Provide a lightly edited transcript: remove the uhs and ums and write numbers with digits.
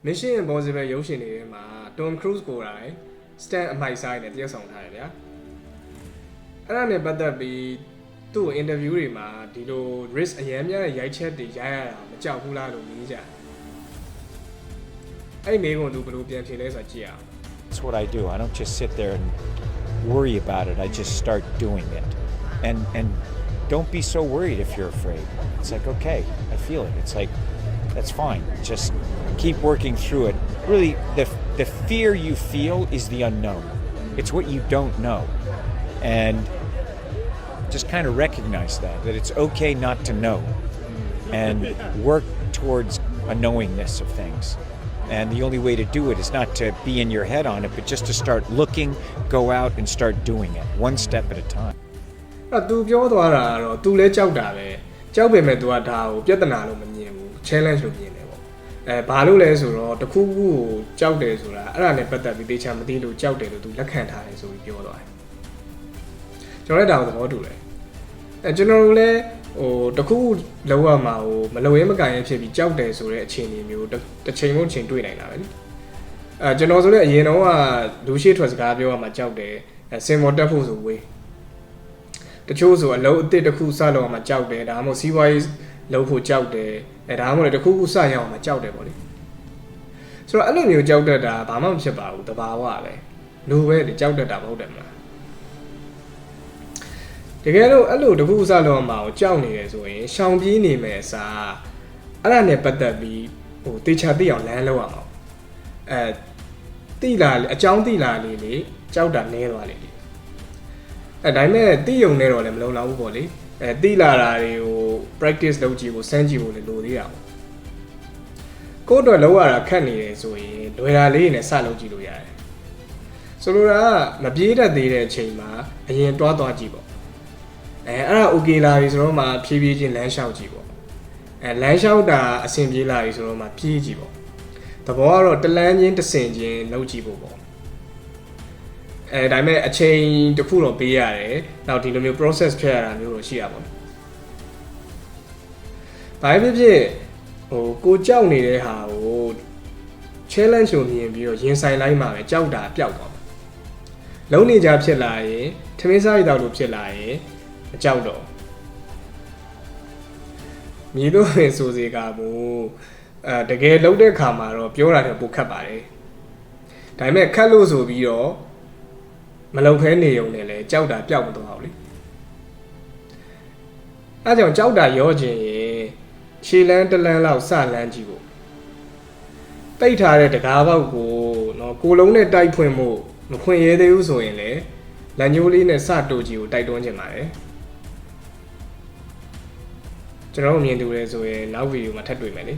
Mission Impossible ရုပ်ရှင်တွေထဲမှာ Tom Cruise ကိုယ်တိုင် stand အမိုက်ဆိုင်နဲ့တရုပ်ဆောင်ထားတယ်ဗျာအဲ့ဒါနဲ့ပတ်သက်ပြီးသူ့ interview တွေမှာဒီလို risk အများများရိုက်ချက်တွေရိုက်ရတာမကြောက်ဘူးလားလို့မေးကြအဲ့ဒီမေးခွန်းသူဘယ်လိုပြန်ဖြေလဲဆိုတာကြည့်အောင် That's what I do. I don't just sit there and worry about it. I just start doing it. And don't be so worried if you're afraid. It's like, okay, I feel it. It's like, that's fine. Just keep working through it. Really, the fear you feel is the unknown. It's what you don't know. And just kind of recognize that it's okay not to know. And work towards a knowingness of things. And the only way to do it is not to be in your head on it, but just to start looking, go out and start doing it, one step at a time. အဲ့သူပြောသွားတာကတော့သူလည်းကြောက်တာပဲကြောက်ပေမဲ့သူကဒါကိုပြဿနာလို့မမြင်ဘူး challenge လို့မြင်တယ်ပေါ့ဘာလို့လဲဆိုတော့တခုခုကိုကြောက်တယ်ဆိုတာအဲ့ဒါနဲ့ပတ်သက်ပြီးတေချာမသိလို့ကြောက်တယ်လို့သူလက်ခံထားတယ်ဆိုပြီးပြောသွားတယ်ကျွန်တော်လည်းဒါကိုသဘောတူတယ်ကျွန်တော်တို့လည်းတခုလောက်ရမှာမလုံရဲမကန်ရဲဖြစ်ပြီးကြောက်တယ်ဆိုတဲ့အခြေအနေမျိုးတစ်ချိန်လုံးချိန်တွေ့နိုင်တာပဲလေကျွန်တော်ဆိုလည်းအရင်တော့ကလူရှိထွက်စကားပြောရမှာကြောက်တယ်စင်မော်တက်ဖို့ဆိုဝေးတချို့ဆိုအလုံးအစ်စ်တစ်ခုစလောက်မှကြောက်တယ်ဒါမှမဟုတ်စီးပွားရေးလုပ်ဖို့ကြောက်တယ်ဒါမှမဟုတ်လည်းတစ်ခုခုစရအောင်မှကြောက်တယ်ပေါ့လေဆိုတော့အဲ့လိုမျိုးကြောက်တတ်တာဘာမှမဖြစ်ပါဘူးတဘာဝပဲလူပဲကြောက်တတ်တာမဟုတ်တယ်မလားတကယ်လို့အဲ့လိုတစ်ခုစလောက်မှကြောက်နေတယ်ဆိုရင်ရှောင်ပြေးနေမယ်အစားအဲ့ဒါနဲ့ပတ်သက်ပြီးတေချာသိအောင်လမ်းလောက်အောင်တိလာအကြောင်းတိလာလေးလေကြောက်တာနည်းသွားလေဒါပေမဲ့တိယုံနေတော့လည်းမလုံလောက်ဘူးပေါ့လေတိလာတာတွေကို practice လုပ်ကြည့်ဖို့စမ်းကြည့်ဖို့လည်းလိုသေးတာပေါ့ကိုယ့်အတွက်လောက်ရတာခက်နေတယ်ဆိုရင်လွယ်တာလေးနဲ့စလုပ်ကြည့်လို့ရတယ်ဆိုလိုတာကမပြေးတတ်သေးတဲ့အချိန်မှာအရင်တွားသွားကြည့်ပေါ့အဲ့ဒါ okay လာပြီဆိုတော့မှဖြည်းဖြည်းချင်းလမ်းလျှောက်ကြည့်ပေါ့လမ်းလျှောက်တာအဆင်ပြေလာပြီဆိုတော့မှပြေးကြည့်ပေါ့သဘောကတော့တလန်းချင်းတစ်ဆင့်ချင်းလုပ်ကြည့်ဖို့ပေါ့ဒါပေမဲ့အချိန်တစ်ခုတော့ပေးရတယ်နောက်ဒီလိုမျိုး process ဖြတ်ရတာမျိုးတော့ရှိရပါဘူးဘာဖြစ်ဖြစ်ကိုကြောက်နေတဲ့ဟာကို challenge ကိုမြင်ပြီးတော့ရင်ဆိုင်လိုက်မှပဲကြောက်တာပျောက်သွားမှာလုံးနေကြဖြစ်လာရင်ထမင်းစားရတော့လို့ဖြစ်လာရင်မကြောက်တော့မြေလို့ဆိုစေကဘူးတကယ်လုံးတဲ့ခါမှာတော့ပြောတာတည်းပိုခက်ပါတယ်ဒါပေမဲ့ခက်လို့ဆိုပြီးတော့မလုံခဲနေုံနဲ့လဲကြောက်တာပျောက်မသွားဘူးလေအဲကြောင့်ကြောက်တာရောခြင်းရင်ခြေလန်းတလန်းလောက်စလန်းကြည့်ဖို့ပိတ်ထားတဲ့တကားပေါက်ကိုနော်ကိုလုံးနဲ့တိုက်ဖွင့်ဖို့မဖွင့်ရဲသေးဘူးဆိုရင်လေလက်ညှိုးလေးနဲ့စတူကြီးကိုတိုက်တွန်းခြင်းပါတယ်ကျွန်တော်မြင်တူလဲဆိုရင်နောက်ဗီဒီယိုမှာထပ်တွေ့မယ်လေ